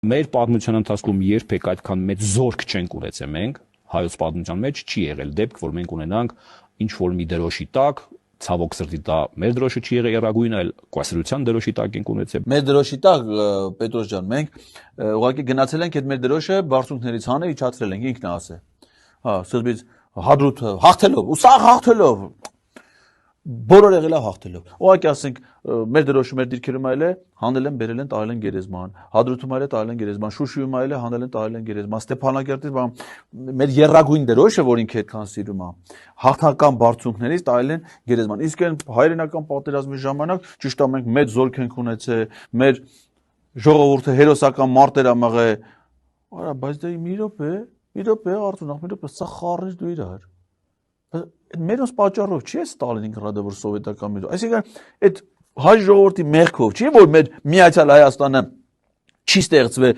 Մեր պատմության ընթացքում երբեք այդքան մեծ զորք չենք ունեցել մենք, հայոց պատմության մեջ չի եղել դեպք, որ մենք ունենանք ինչ-որ մի դրոշի տակ, ցավոք սրտի դա մեր դրոշը չի եղել Երագույն, այլ կայսրության դրոշի տակ ենք ունեցել։ Մեր դրոշի տակ, Պետրոս ջան, մենք ուղղակի գնացել ենք այդ մեր դրոշը բարձունքներից հանել, իջացրել ենք, ինքն է ասել։ Հա, սկզբից Հադրութը հաղթելով, ու սաղ հաղթելով, բոլոր եղել է հաղթելով։ Ուղղակի ասենք մեր դրոշը մեր դիրքերում այլ է, հանել են, բերել են, տարել են գերեզման։ Հադրութում այլ է, տարել են գերեզման, Շուշիում այլ է, հանել են, տարել են գերեզման։ Ստեփանակերտից մեր եռագույն դրոշը, որ ինքը այդքան սիրում է, հաղթական բարձունքներից տարել են գերեզման։ Իսկ այն հայրենական պատերազմի ժամանակ ճիշտ է մենք մեծ զորք ենք ունեցել, մեր ժողովուրդը հերոսական մարտեր ա մղել։ Արա, բայց դա մի րոպե, Արտուր, մի րոպե, սա խառնես դու իրար։ Մերոնց պատճառով չի է Ստալինգրադը, որ սովետական մի։ Այսինքն այդ հայ ժողովրդի մեղքով չի, որ մեր միացյալ Հայաստանը չի ստեղծվել